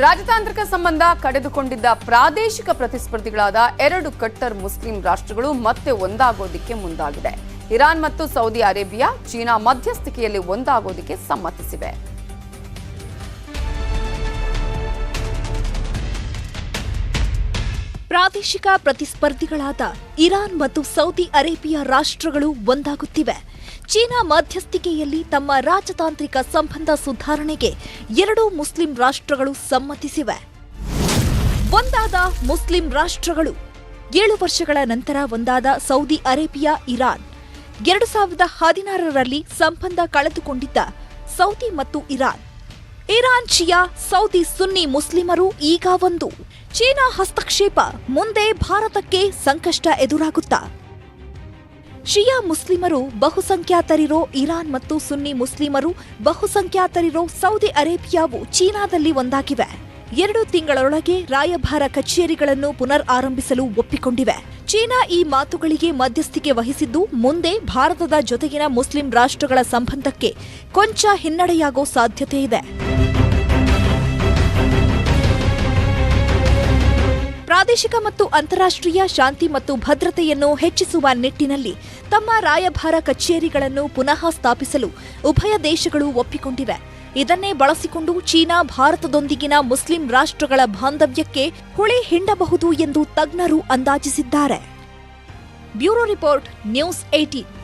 ರಾಜತಾಂತ್ರಿಕ ಸಂಬಂಧ ಕಡಿದುಕೊಂಡಿದ್ದ ಪ್ರಾದೇಶಿಕ ಪ್ರತಿಸ್ಪರ್ಧಿಗಳಾದ 2 ಕಟ್ಟರ್ ಮುಸ್ಲಿಂ ರಾಷ್ಟ್ರಗಳು ಮತ್ತೆ ಒಂದಾಗೋದಕ್ಕೆ ಮುಂದಾಗಿದೆ. ಇರಾನ್ ಮತ್ತು ಸೌದಿ ಅರೇಬಿಯಾ ಚೀನಾ ಮಧ್ಯಸ್ಥಿಕೆಯಲ್ಲಿ ಒಂದಾಗೋದಕ್ಕೆ ಸಮ್ಮತಿಸಿವೆ. ಪ್ರಾದೇಶಿಕ ಪ್ರತಿಸ್ಪರ್ಧಿಗಳಾದ ಇರಾನ್ ಮತ್ತು ಸೌದಿ ಅರೇಬಿಯಾ ರಾಷ್ಟ್ರಗಳು ಒಂದಾಗುತ್ತಿವೆ. ಚೀನಾ ಮಧ್ಯಸ್ಥಿಕೆಯಲ್ಲಿ ತಮ್ಮ ರಾಜತಾಂತ್ರಿಕ ಸಂಬಂಧ ಸುಧಾರಣೆಗೆ 2 ಮುಸ್ಲಿಂ ರಾಷ್ಟ್ರಗಳು ಸಮ್ಮತಿಸಿವೆ. ಒಂದಾದ ಮುಸ್ಲಿಂ ರಾಷ್ಟ್ರಗಳು 7 ವರ್ಷಗಳ ನಂತರ ಒಂದಾದ ಸೌದಿ ಅರೇಬಿಯಾ, ಇರಾನ್ 2016ರಲ್ಲಿ ಸಂಬಂಧ ಕಳೆದುಕೊಂಡಿದ್ದ ಸೌದಿ ಮತ್ತು ಇರಾನ್ ಶಿಯಾ, ಸೌದಿ ಸುನ್ನಿ ಮುಸ್ಲಿಮರು ಈಗ ಒಂದು. ಚೀನಾ ಹಸ್ತಕ್ಷೇಪ ಮುಂದೆ ಭಾರತಕ್ಕೆ ಸಂಕಷ್ಟ ಎದುರಾಗುತ್ತಾ? ಶಿಯಾ ಮುಸ್ಲಿಮರು ಬಹುಸಂಖ್ಯಾತರಿರೋ ಇರಾನ್ ಮತ್ತು ಸುನ್ನಿ ಮುಸ್ಲಿಮರು ಬಹುಸಂಖ್ಯಾತರಿರೋ ಸೌದಿ ಅರೇಬಿಯಾವು ಚೀನಾದಲ್ಲಿ ಒಂದಾಗಿವೆ. 2 ತಿಂಗಳೊಳಗೆ ರಾಯಭಾರ ಕಚೇರಿಗಳನ್ನು ಪುನರ್ ಆರಂಭಿಸಲು ಒಪ್ಪಿಕೊಂಡಿವೆ. ಚೀನಾ ಈ ಮಾತುಗಳಿಗೆ ಮಧ್ಯಸ್ಥಿಕೆ ವಹಿಸಿದ್ದು ಮುಂದೆ ಭಾರತದ ಜೊತೆಗಿನ ಮುಸ್ಲಿಂ ರಾಷ್ಟ್ರಗಳ ಸಂಬಂಧಕ್ಕೆ ಕೊಂಚ ಹಿನ್ನಡೆಯಾಗೋ ಸಾಧ್ಯತೆ ಇದೆ. ಪ್ರಾದೇಶಿಕ ಮತ್ತು ಅಂತಾರಾಷ್ಟ್ರೀಯ ಶಾಂತಿ ಮತ್ತು ಭದ್ರತೆಯನ್ನು ಹೆಚ್ಚಿಸುವ ನಿಟ್ಟಿನಲ್ಲಿ ತಮ್ಮ ರಾಯಭಾರ ಕಚೇರಿಗಳನ್ನು ಪುನಃ ಸ್ಥಾಪಿಸಲು ಉಭಯ ದೇಶಗಳು ಒಪ್ಪಿಕೊಂಡಿವೆ. ಇದನ್ನೇ ಬಳಸಿಕೊಂಡು ಚೀನಾ ಭಾರತದೊಂದಿಗಿನ ಮುಸ್ಲಿಂ ರಾಷ್ಟ್ರಗಳ ಬಾಂಧವ್ಯಕ್ಕೆ ಹುಳಿ ಹಿಂಡಬಹುದು ಎಂದು ತಜ್ಞರು ಅಂದಾಜಿಸಿದ್ದಾರೆ. Bureau report, news 18.